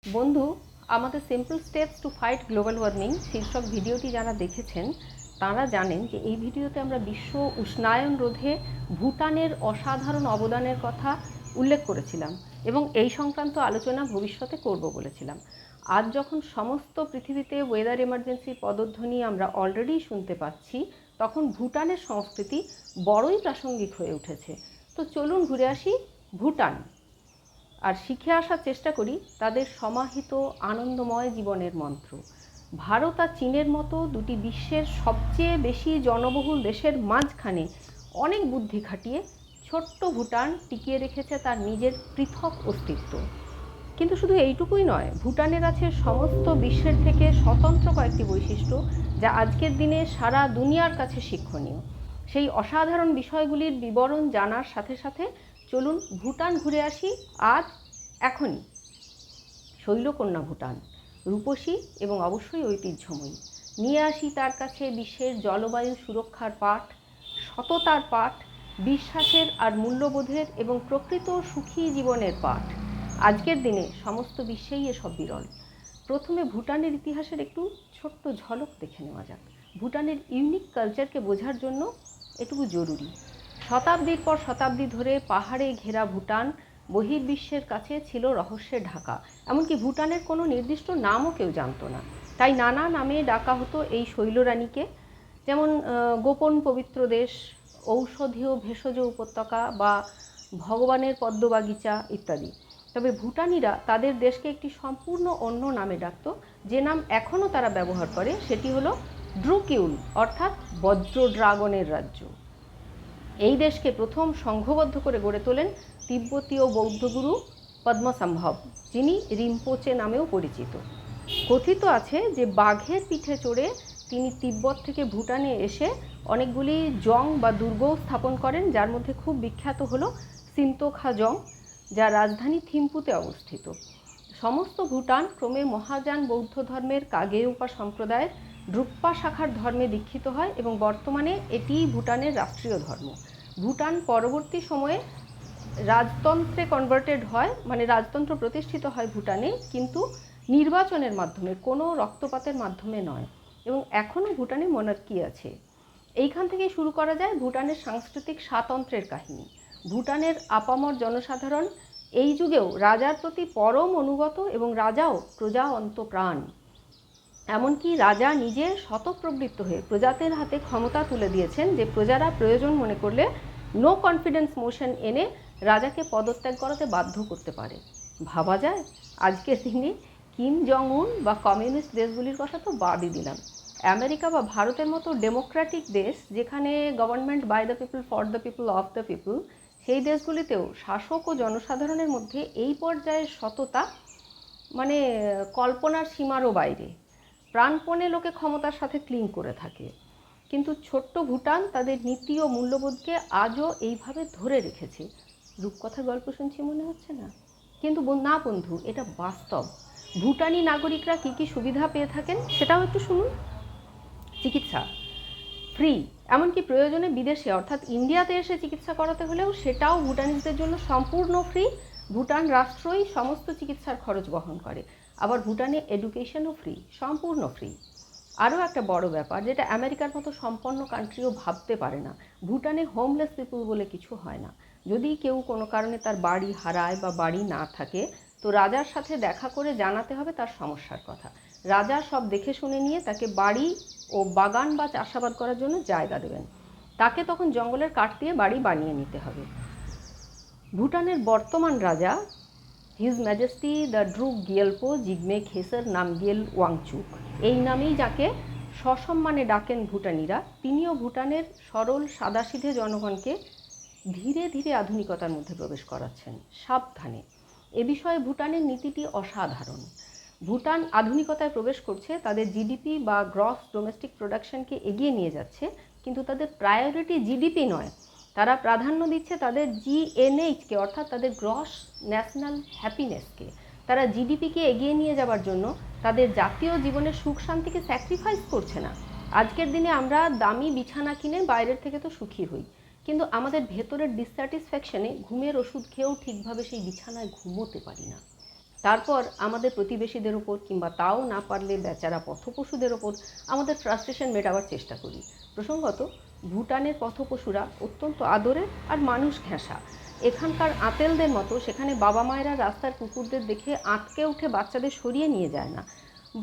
বন্ধু, আমাদের simple steps to fight global warming শীর্ষক ভিডিওটি যারা দেখেছেন তারা জানেন যে এই ভিডিওতে আমরা বিশ্ব উষ্ণায়ন রোধে ভুটানের অসাধারণ অবদানের কথা উল্লেখ করেছিলাম এবং এই সংক্রান্ত আলোচনা ভবিষ্যতে করব বলেছিলাম। আজ যখন সমস্ত পৃথিবীতে ওয়েদার এমার্জেন্সির পদধ্বনি আমরা অলরেডি শুনতে পাচ্ছি, তখন ভুটানের সংস্কৃতি বড়ই প্রাসঙ্গিক হয়ে উঠেছে। তো চলুন ঘুরে আসি ভুটান আর শিখে আসার চেষ্টা করি তাদের সমাহিত আনন্দময় জীবনের মন্ত্র। ভারত আর চীনের মতো দুটি বিশ্বের সবচেয়ে বেশি জনবহুল দেশের মাঝখানে অনেক বুদ্ধি খাটিয়ে ছোট্ট ভুটান টিকিয়ে রেখেছে তার নিজের পৃথক অস্তিত্ব। কিন্তু শুধু এইটুকুই নয়, ভুটানের আছে সমস্ত বিশ্বের থেকে স্বতন্ত্র কয়েকটি বৈশিষ্ট্য যা আজকের দিনে সারা দুনিয়ার কাছে শিক্ষণীয়। সেই অসাধারণ বিষয়গুলির বিবরণ জানার সাথে সাথে চলুন ভুটান ঘুরে আসি আজ, এখনই। শৈলকন্যা ভুটান, রূপসী এবং অবশ্যই ঐতিহ্যময়ী। নিয়ে আসি তার কাছে বিশ্বের জলবায়ু সুরক্ষার পাঠ, সততার পাঠ, বিশ্বাসের আর মূল্যবোধের এবং প্রকৃত সুখী জীবনের পাঠ। আজকের দিনে সমস্ত বিশ্বেই এসব বিরল। প্রথমে ভুটানের ইতিহাসের একটু ছোট্ট ঝলক দেখে নেওয়া যাক। ভুটানের ইউনিক কালচারকে বোঝার জন্য এটুকু জরুরি। শতাব্দীর পর শতাব্দী ধরে পাহাড়ে ঘেরা ভুটান বহির্বিশ্বের কাছে ছিল রহস্যে ঢাকা। এমনকি ভুটানের কোনো নির্দিষ্ট নামও কেউ জানতো না, তাই নানা নামে ডাকা হতো এই শৈলরানীকে, যেমন গোপন পবিত্র দেশ, ঔষধীয় ভেষজ উপত্যকা বা ভগবানের পদ্মবাগিচা ইত্যাদি। তবে ভুটানিরা তাদের দেশকে একটি সম্পূর্ণ অন্য নামে ডাকত, যে নাম এখনও তারা ব্যবহার করে, সেটি হলো ড্রুকিউল, অর্থাৎ বজ্র ড্রাগনের রাজ্য। এই দেশকে প্রথম সংঘবদ্ধ করে গড়ে তোলেন তিব্বতীয় বৌদ্ধগুরু পদ্মসম্ভব, যিনি রিম্পোচে নামেও পরিচিত। কথিত আছে যে বাঘের পিঠে চড়ে তিনি তিব্বত থেকে ভুটানে এসে অনেকগুলি জং বা দুর্গও স্থাপন করেন, যার মধ্যে খুব বিখ্যাত হলো সিমতোখা জং, যা রাজধানী থিম্পুতে অবস্থিত। সমস্ত ভুটান ক্রমে মহাযান বৌদ্ধ ধর্মের কাগেয়ুপা সম্প্রদায়ের ড্রুকপা শাখার ধর্মে দীক্ষিত হয় এবং বর্তমানে এটিই ভুটানের রাষ্ট্রীয় ধর্ম। ভুটান পরবর্তী সময়ে রাজতন্ত্রে কনভার্টেড হয়, মানে রাজতন্ত্র প্রতিষ্ঠিত হয় ভুটানে, কিন্তু নির্বাচনের মাধ্যমে, কোনো রক্তপাতের মাধ্যমে নয়, এবং এখনও ভুটানে মনার্কি আছে। এইখান থেকেই শুরু করা যায় ভুটানের সাংস্কৃতিক স্বাতন্ত্র্যের কাহিনী। ভুটানের আপামর জনসাধারণ এই যুগেও রাজার প্রতি পরম অনুগত এবং রাজাও প্রজা অন্তপ্রাণ। এমনকি রাজা নিজে স্বতঃপ্রবৃত্ত হয়ে প্রজাদের হাতে ক্ষমতা তুলে দিয়েছেন, যে প্রজারা প্রয়োজন মনে করলে নো কনফিডেন্স মোশন এনে রাজাকে পদত্যাগ করাতে বাধ্য করতে পারে। ভাবা যায় আজকের দিনে কিম জং উন বা কমিউনিস্ট দেশগুলির কথা তো বাদই দিলাম, আমেরিকা বা ভারতের মতো ডেমোক্রেটিক দেশ, যেখানে government by the people, for the people, of the people, সেই দেশগুলিতেও শাসক ও জনসাধারণের মধ্যে এই পর্যায়ের সততা মানে কল্পনার সীমারও বাইরে। প্রাণপণে লোকে ক্ষমতার সাথে ক্লিং করে থাকে, কিন্তু ছোট্ট ভুটান তাদের নীতি ও মূল্যবোধকে আজও এইভাবে ধরে রেখেছে। রূপকথার গল্প শুনছি মনে হচ্ছে না? কিন্তু না বন্ধু, এটা বাস্তব। ভুটানি নাগরিকরা কী কী সুবিধা পেয়ে থাকেন সেটাও একটু শুনুন। চিকিৎসা ফ্রি, এমনকি প্রয়োজনে বিদেশে অর্থাৎ ইন্ডিয়াতে এসে চিকিৎসা করাতে হলেও সেটাও ভুটানিজদের জন্য সম্পূর্ণ ফ্রি। ভুটান রাষ্ট্রই সমস্ত চিকিৎসার খরচ বহন করে। আবার ভুটানে এডুকেশনও ফ্রি, সম্পূর্ণ ফ্রি। আরও একটা বড় ব্যাপার, যেটা আমেরিকার মতো সম্পন্ন কান্ট্রিও ভাবতে পারে না, ভুটানে হোমলেস পিপুল বলে কিছু হয় না। যদি কেউ কোনো কারণে তার বাড়ি হারায় বা বাড়ি না থাকে, তো রাজার সাথে দেখা করে জানাতে হবে তার সমস্যার কথা। রাজা সব দেখে শুনে নিয়ে তাকে বাড়ি ও বাগান বা চাষাবাদ করার জন্য জায়গা দেবেন। তাকে তখন জঙ্গলের কাঠ দিয়ে বাড়ি বানিয়ে নিতে হবে। ভুটানের বর্তমান রাজা his majesty the Druk Gyalpo Jigme Khesar Namgyel Wangchuck, এই নামেই যাকে সসম্মানে ডাকেন ভুটানিরা, তিনিও ভুটানের সরল সাদাসিধে জনগণকে ধীরে ধীরে আধুনিকতার মধ্যে প্রবেশ করাচ্ছেন, সাবধানে। এ বিষয়ে ভুটানের নীতিটি অসাধারণ। ভুটান আধুনিকতায় প্রবেশ করছে, তাদের জিডিপি বা গ্রস ডোমেস্টিক প্রোডাকশনকে এগিয়ে নিয়ে যাচ্ছে, কিন্তু তাদের প্রায়োরিটি জিডিপি নয়, তারা প্রাধান্য দিচ্ছে তাদের জিএনএইচকে, অর্থাৎ তাদের গ্রস ন্যাশনাল হ্যাপিনেসকে। তারা জিডিপিকে এগিয়ে নিয়ে যাওয়ার জন্য তাদের জাতীয় জীবনের সুখ শান্তিকে স্যাক্রিফাইস করছে না। আজকের দিনে আমরা দামি বিছানা কিনে বাইরের থেকে তো সুখী হই, কিন্তু আমাদের ভেতরের ডিসস্যাটিসফ্যাকশনে ঘুমের ওষুধ খেয়েও ঠিকভাবে সেই বিছানায় ঘুমোতে পারি না। তারপর আমাদের প্রতিবেশীদের ওপর কিংবা তাও না পারলে বেচারা পথপশুদের ওপর আমাদের ফ্রাস্ট্রেশন মেটাবার চেষ্টা করি। প্রসঙ্গত ভুটানের পথপশুরা অত্যন্ত আদরের আর মানুষ ঘেঁষা। এখানকার আঁতেলদের মতো সেখানে বাবা মায়েরা রাস্তার কুকুরদের দেখে আঁতকে উঠে বাচ্চাদের সরিয়ে নিয়ে যায় না।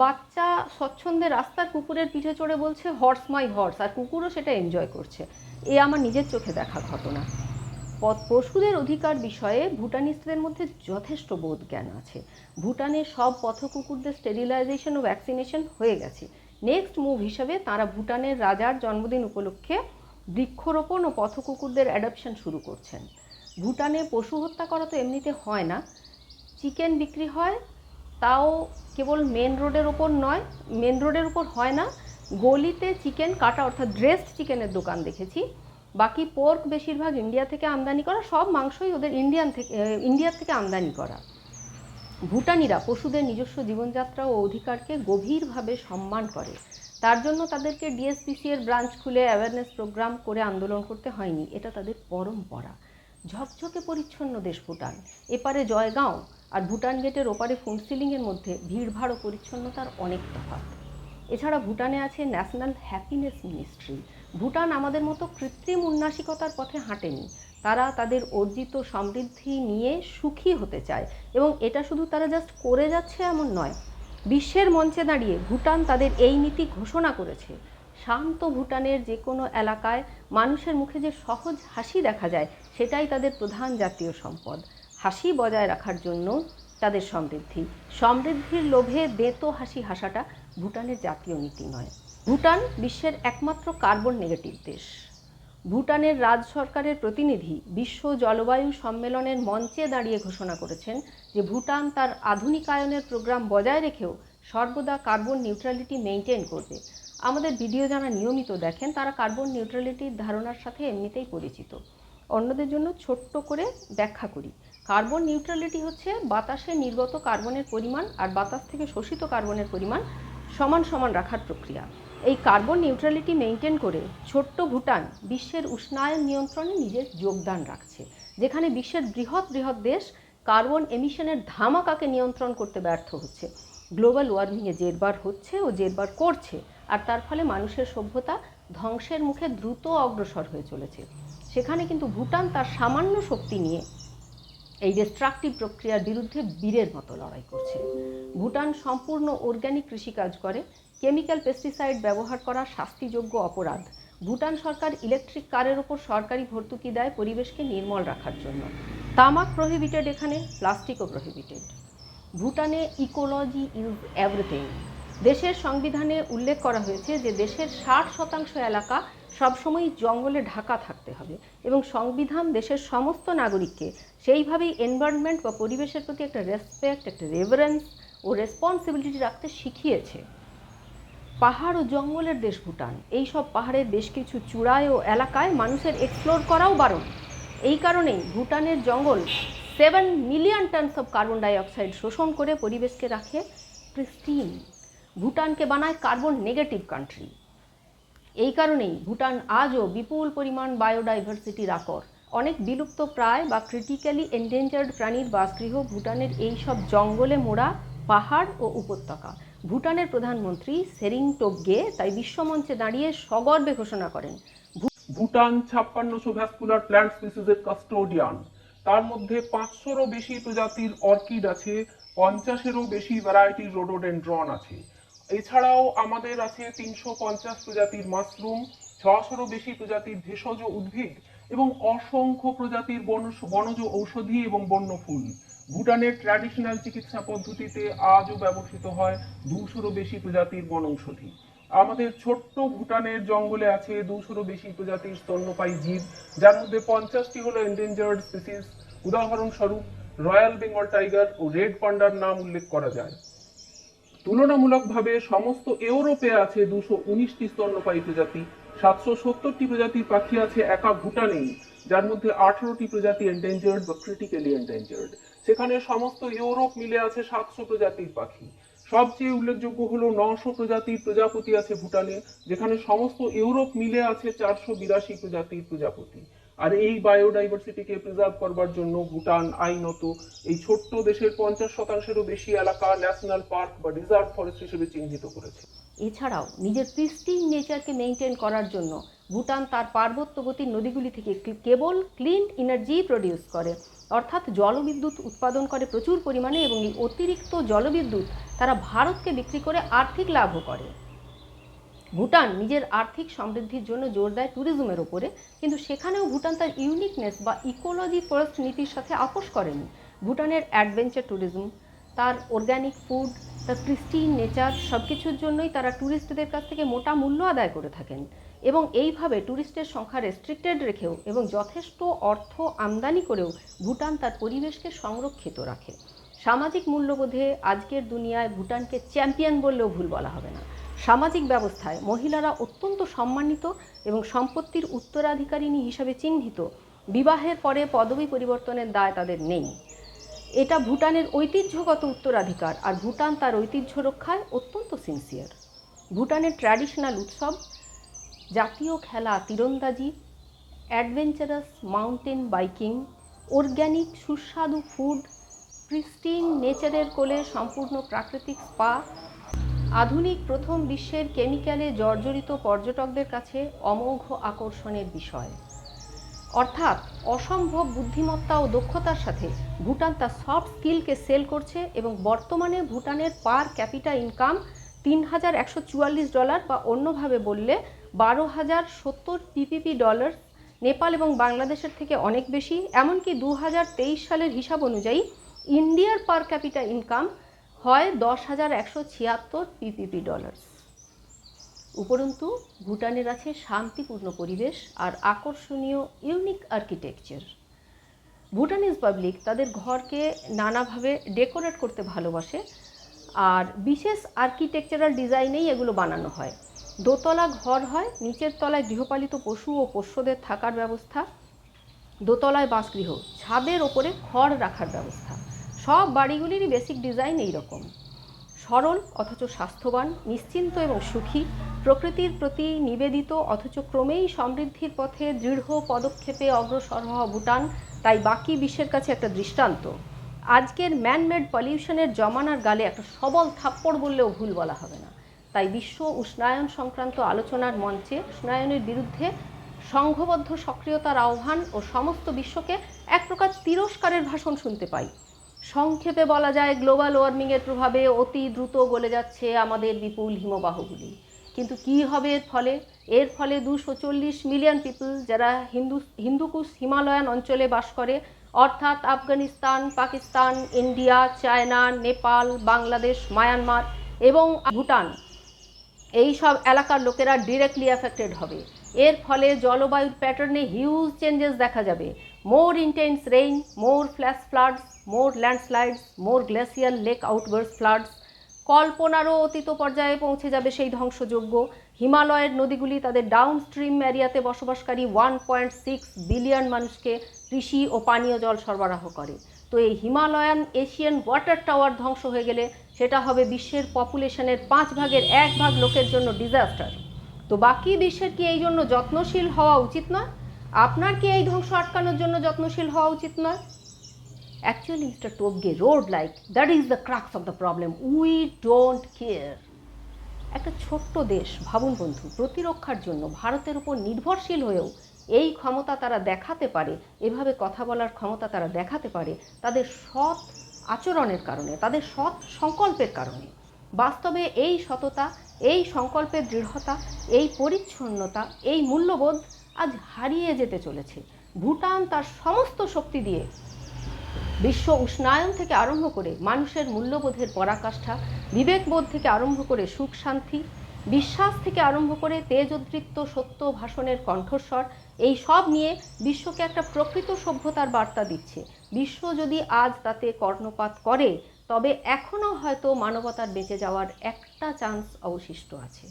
বাচ্চা স্বচ্ছন্দে রাস্তার কুকুরের পিঠে চড়ে বলছে হর্স মাই হর্স, আর কুকুরও সেটা এনজয় করছে। এ আমার নিজের চোখে দেখা ঘটনা। পশুদের অধিকার বিষয়ে ভুটানিস্টদের মধ্যে যথেষ্ট বোধ জ্ঞান আছে। ভুটানে সব পথকুকুরদের স্টেরিলাইজেশন ও ভ্যাকসিনেশন হয়ে গেছে। নেক্সট মুভ হিসাবে তারা ভুটানের রাজার জন্মদিন উপলক্ষে বৃক্ষরোপণ ও পথকুকুরদের অ্যাডপশন শুরু করছেন। ভুটানে পশু হত্যা করা তো এমনিতে হয় না, চিকেন বিক্রি হয়, তাও কেবল মেন রোডের ওপর নয়, মেন রোডের ওপর হয় না, গলিতে চিকেন কাটা অর্থাৎ ড্রেসড চিকেনের দোকান দেখেছি। বাকি পোর্ক বেশিরভাগ ইন্ডিয়া থেকে আমদানি করা, সব মাংসই ওদের ইন্ডিয়া থেকে আমদানি করা। ভুটানিরা পশুদের নিজস্ব জীবনযাত্রা ও অধিকারকে গভীরভাবে সম্মান করে। তার জন্য তাদেরকে ডিএসপিসি এর ব্রাঞ্চ খুলে অ্যাওয়ারনেস প্রোগ্রাম করে আন্দোলন করতে হয়নি, এটা তাদের পরম্পরা। ঝকঝকে পরিচ্ছন্ন দেশ ভুটান। এপারে জয়গাঁও আর ভুটান গেটের ওপারে ফুনসিলিংয়ের মধ্যে ভিড়ভাড় ও পরিচ্ছন্নতার অনেক তফাৎ। এছাড়া ভুটানে আছে ন্যাশনাল হ্যাপিনেস মিনিস্ট্রি। ভুটান আমাদের মতো কৃত্রিম উন্নাসিকতার পথে হাঁটেনি। তারা তাদের অর্জিত সমৃদ্ধি নিয়ে সুখী হতে চায়, এবং এটা শুধু তারা জাস্ট করে যাচ্ছে এমন নয়, বিশ্বের মঞ্চে দাঁড়িয়ে ভুটান তাদের এই নীতি ঘোষণা করেছে। শান্ত ভুটানের যে কোনো এলাকায় মানুষের মুখে যে সহজ হাসি দেখা যায়, সেটাই তাদের প্রধান জাতীয় সম্পদ। হাসি বজায় রাখার জন্য তাদের সমৃদ্ধির লোভে বেতো হাসি হাসাটা ভুটানের জাতীয় নীতি নয়। ভুটান বিশ্বের একমাত্র কার্বন নেগেটিভ দেশ। ভুটানের রাজ সরকারের প্রতিনিধি বিশ্ব জলবায়ু সম্মেলনের মঞ্চে দাঁড়িয়ে ঘোষণা করেছেন যে ভুটান তার আধুনিকায়নের প্রোগ্রাম বজায় রেখেও সর্বদা কার্বন নিউট্রালিটি মেনটেন করবে। আমাদের ভিডিও যারা নিয়মিত দেখেন তারা কার্বন নিউট্রালিটির ধারণার সাথে এমনিতেই পরিচিত। অন্যদের জন্য ছোট্ট করে ব্যাখ্যা করি। কার্বন নিউট্রালিটি হচ্ছে বাতাসে নির্গত কার্বনের পরিমাণ আর বাতাস থেকে শোষিত কার্বনের পরিমাণ সমান সমান রাখার প্রক্রিয়া। এই কার্বন নিউট্রালিটি মেনটেন করে ছোট্ট ভুটান বিশ্বের উষ্ণায়ন নিয়ন্ত্রণে নিজের যোগদান রাখছে। যেখানে বিশ্বের বৃহৎ বৃহৎ দেশ কার্বন এমিশনের ধামাকাকে নিয়ন্ত্রণ করতে ব্যর্থ হচ্ছে, গ্লোবাল ওয়ার্মিংয়ে জেরবার হচ্ছে ও জেরবার করছে, আর তার ফলে মানুষের সভ্যতা ধ্বংসের মুখে দ্রুত অগ্রসর হয়ে চলেছে। সেখানে কিন্তু ভুটান তার সামান্য শক্তি নিয়ে এই ডিস্ট্রাকটিভ প্রক্রিয়ার বিরুদ্ধে বীরের মতো লড়াই করছে। ভুটান সম্পূর্ণ অর্গ্যানিক কৃষিকাজ করে। কেমিক্যাল পেস্টিসাইড ব্যবহার করা শাস্তিযোগ্য অপরাধ। ভুটান সরকার ইলেকট্রিক কারের ওপর সরকারি ভর্তুকি দেয় পরিবেশকে নির্মল রাখার জন্য। তামাক প্রহিবিটেড এখানে, প্লাস্টিকও প্রহিবিটেড। ভুটানে ইকোলজি ইজ এভরিথিং। দেশের সংবিধানে উল্লেখ করা হয়েছে যে দেশের 60% এলাকা সবসময় জঙ্গলে ঢাকা থাকতে হবে, এবং সংবিধান দেশের সমস্ত নাগরিককে সেইভাবেই এনভায়রনমেন্ট বা পরিবেশের প্রতি একটা রেসপেক্ট, একটা রেভারেন্স ও রেসপন্সিবিলিটি রাখতে শিখিয়েছে। পাহাড় ও জঙ্গলের দেশ ভুটান। এই সব পাহাড়ের বেশ কিছু চূড়ায় ও এলাকায় মানুষের এক্সপ্লোর করাও বারণ। এই কারণেই ভুটানের জঙ্গল 7 million tonnes of carbon dioxide শোষণ করে পরিবেশকে রাখে প্রিস্টিন। ভুটানকে বানায় কার্বন নেগেটিভ কান্ট্রি। এই কারণেই ভুটান আজও বিপুল পরিমাণ বায়োডাইভার্সিটির আকর। অনেক বিলুপ্ত প্রায় বা ক্রিটিক্যালি এন্ডেঞ্জার্ড প্রাণীর বাসগৃহ ভুটানের এই সব জঙ্গলে মোড়া পাহাড় ও উপত্যকা। ভুটানের প্রধানমন্ত্রী সেরিং টোবগে তাই বিশ্বমঞ্চে দাঁড়িয়ে সগর্বে ঘোষণা করেন, ভুটান 5600 ভ্যাসকুলার প্ল্যান্ট স্পিসিসের কাস্টোডিয়ান। তার মধ্যে 500রও বেশি প্রজাতির অর্কিড আছে, 50-এরও বেশি ভ্যারাইটির রোডোডেন্ড্রন আছে। এছাড়াও আমাদের আছে 350 প্রজাতির মাশরুম, 600রও বেশি প্রজাতির ভেষজ উদ্ভিদ এবং অসংখ্য প্রজাতির বনজ ঔষধি এবং বন্য ফুল। ভুটানের ট্র্যাডিশনাল চিকিৎসা পদ্ধতিতে আজও ব্যবহৃত হয় 200রও বেশি প্রজাতির বনৌষধি। আমাদের ছোট্ট ভুটানের জঙ্গলে আছে 200রও বেশি প্রজাতির স্তন্যপায়ী জীব, যার মধ্যে 50টি হলো এন্ডেঞ্জার্ড স্পিসিস। উদাহরণস্বরূপ রয়্যাল বেঙ্গল টাইগার ও রেড পান্ডার নাম উল্লেখ করা যায়। তুলনামূলকভাবে সমস্ত ইউরোপে আছে 219টি স্তন্যপায়ী প্রজাতি। 770টি প্রজাতির পাখি আছে একা ভুটানেই, যার মধ্যে 18টি প্রজাতি এন্ডেঞ্জার্ড বা ক্রিটিক্যালি এন্ডেঞ্জার্ড। সেখানে সমস্ত ইউরোপ মিলে আছে 700 প্রজাতির পাখি। সবচেয়ে উল্লেখযোগ্য হলো 900 প্রজাতির প্রজাপতি আছে ভুটানে, যেখানে সমস্ত ইউরোপ মিলে আছে 482 প্রজাতির প্রজাপতি। আর এই বায়োডাইভার্সিটিকে প্রিজার্ভ করবার জন্য ভুটান আইনত এই ছোট্ট দেশের 50%-এরও বেশি এলাকা ন্যাশনাল পার্ক বা রিজার্ভ ফরেস্ট হিসেবে চিহ্নিত করেছে। এছাড়াও নিজের প্রিস্টিন নেচারকে মেনটেন করার জন্য ভুটান তার পার্বত্যবতী নদীগুলি থেকে কেবল ক্লিন এনার্জি প্রডিউস করে, অর্থাৎ জলবিদ্যুৎ উৎপাদন করে প্রচুর পরিমাণে, এবং এই অতিরিক্ত জলবিদ্যুৎ তারা ভারতকে বিক্রি করে আর্থিক লাভও করে। ভুটান নিজের আর্থিক সমৃদ্ধির জন্য জোর দেয় ট্যুরিজমের ওপরে, কিন্তু সেখানেও ভুটান তার ইউনিকনেস বা ইকোলজি ফার্স্ট নীতির সাথে আপোষ করেনি। ভুটানের অ্যাডভেঞ্চার ট্যুরিজম, তার অর্গ্যানিক ফুড, তার প্রিস্টিন নেচার সব কিছুর জন্যই তারা ট্যুরিস্টদের কাছ থেকে মোটা মূল্য আদায় করে থাকেন, এবং এইভাবে ট্যুরিস্টের সংখ্যা রেস্ট্রিক্টেড রেখেও এবং যথেষ্ট অর্থ আমদানি করেও ভুটান তার পরিবেশকে সংরক্ষিত রাখে। সামাজিক মূল্যবোধে আজকের দুনিয়ায় ভুটানকে চ্যাম্পিয়ন বললেও ভুল বলা হবে না। সামাজিক ব্যবস্থায় মহিলারা অত্যন্ত সম্মানিত এবং সম্পত্তির উত্তরাধিকারিণী হিসাবে চিহ্নিত। বিবাহের পরে পদবি পরিবর্তনের দায় তাদের নেই। এটা ভুটানের ঐতিহ্যগত উত্তরাধিকার, আর ভুটান তার ঐতিহ্য রক্ষায় অত্যন্ত সিনসিয়ার। ভুটানের ট্র্যাডিশনাল উৎসব, জাতীয় খেলা তীরন্দাজি, অ্যাডভেঞ্চারাস মাউন্টেন বাইকিং, অর্গ্যানিক সুস্বাদু ফুড, প্রিস্টিন নেচারের কোলে সম্পূর্ণ প্রাকৃতিক স্পা, আধুনিক প্রথম বিশ্বের কেমিক্যালে জর্জরিত পর্যটকদের কাছে অমোঘ আকর্ষণের বিষয়। অর্থাৎ অসম্ভব বুদ্ধিমত্তা ও দক্ষতার সাথে ভুটান তার সফট স্কিলকে সেল করছে, এবং বর্তমানে ভুটানের পার ক্যাপিটা ইনকাম $3,144, বা অন্যভাবে বললে $12,070 PPP। নেপাল এবং বাংলাদেশের থেকে অনেক বেশি। এমনকি 2023 সালের হিসাব অনুযায়ী ইন্ডিয়ার পার ক্যাপিটা ইনকাম হয় $10,176 PPP। উপরন্তু ভুটানের আছে শান্তিপূর্ণ পরিবেশ আর আকর্ষণীয় ইউনিক আর্কিটেকচার। ভুটানিজ পাবলিক তাদের ঘরকে নানাভাবে ডেকোরেট করতে ভালোবাসে, আর বিশেষ আর্কিটেকচারাল ডিজাইনেই এগুলো বানানো হয়। দোতলা ঘর হয়, নিচের তলায় গৃহপালিত পশু ও পোষ্যদের থাকার ব্যবস্থা, দোতলায় বাসগৃহ, ছাদের ওপরে খড় রাখার ব্যবস্থা। সব বাড়িগুলিরই বেসিক ডিজাইন এই রকম। সরল অথচ স্বাস্থ্যবান, নিশ্চিন্ত এবং সুখী, প্রকৃতির প্রতি নিবেদিত অথচ ক্রমেই সমৃদ্ধির পথে দৃঢ় পদক্ষেপে অগ্রসর হওয়া ভুটান তাই বাকি বিশ্বের কাছে একটা দৃষ্টান্ত। আজকের ম্যানমেড পলিউশনের জমানার গালে একটা সবল থাপ্পড় বললেও ভুল বলা হবে না। তাই বিশ্ব উষ্ণায়ন সংক্রান্ত আলোচনার মঞ্চে উষ্ণায়নের বিরুদ্ধে সংঘবদ্ধ সক্রিয়তার আহ্বান ও সমস্ত বিশ্বকে এক প্রকার তিরস্কারের ভাষণ শুনতে পাই। সংক্ষেপে বলা যায়, গ্লোবাল ওয়ার্মিংয়ের প্রভাবে অতি দ্রুত গলে যাচ্ছে আমাদের বিপুল হিমবাহগুলি। কিন্তু কি হবে এর ফলে? এর ফলে 240 মিলিয়ন পিপল যারা হিন্দুকুশ হিমালয়ান অঞ্চলে বাস করে, অর্থাৎ Afghanistan, Pakistan, India, China, Nepal, Bangladesh, Myanmar এবং ভুটান, এই সব এলাকার লোকেরা ডিরেক্টলি অ্যাফেক্টেড হবে। এর ফলে জলবায়ুর প্যাটার্নে হিউজ চেঞ্জেস দেখা যাবে। মোর ইন্টেন্স রেইন, মোর ফ্ল্যাশ ফ্লাডস, মোর ল্যান্ডস্লাইডস, মোর গ্লেসিয়াল লেক আউটবার্স ফ্লাডস। কল্পনারও অতীত পর্যায়ে পৌঁছে যাবে সেই ধ্বংসযজ্ঞ। হিমালয়ের নদীগুলি তাদের ডাউনস্ট্রিম এরিয়াতে বসবাসকারী 1.6 বিলিয়ন মানুষকে কৃষি ও পানীয় জল সরবরাহ করে। তো এই হিমালয়ান এশিয়ান ওয়াটার টাওয়ার ধ্বংস হয়ে গেলে সেটা হবে বিশ্বের পপুলেশনের 1/5 লোকের জন্য ডিজাস্টার। তো বাকি বিশ্বের কি এই জন্য যত্নশীল হওয়া উচিত নয়? আপনার কি এই ধ্বংস আটকানোর জন্য যত্নশীল হওয়া উচিত নয়? Actually, Mr. Tobge wrote like, that is the crux of the problem. We don't care. একটা ছোট্ট দেশ, ভাবুন বন্ধু, প্রতিরক্ষার জন্য ভারতের উপর নির্ভরশীল হয়েও এই ক্ষমতা তারা দেখাতে পারে, এভাবে কথা বলার ক্ষমতা তারা দেখাতে পারে তাদের সৎ আচরণের কারণে, তাদের সৎ সংকল্পের কারণে। বাস্তবে এই সততা, এই সংকল্পের দৃঢ়তা, এই পরিচ্ছন্নতা, এই মূল্যবোধ আজ হারিয়ে যেতে চলেছে। ভুটান তার সমস্ত শক্তি দিয়ে বিশ্ব উষ্ণায়ন থেকে আরম্ভ করে মানুষের মূল্যবোধের পরাকাষ্ঠা, বিবেকবোধ থেকে আরম্ভ করে সুখ শান্তি, বিশ্বাস থেকে আরম্ভ করে তেজোদ্দীপ্ত সত্য ভাষণের কণ্ঠস্বর, এই সব নিয়ে বিশ্বকে একটা প্রকৃত সভ্যতার বার্তা দিচ্ছে। বিশ্ব যদি আজ তাতে কর্ণপাত করে তবে এখনও হয়তো মানবতার বেঁচে যাওয়ার একটা চান্স অবশিষ্ট আছে।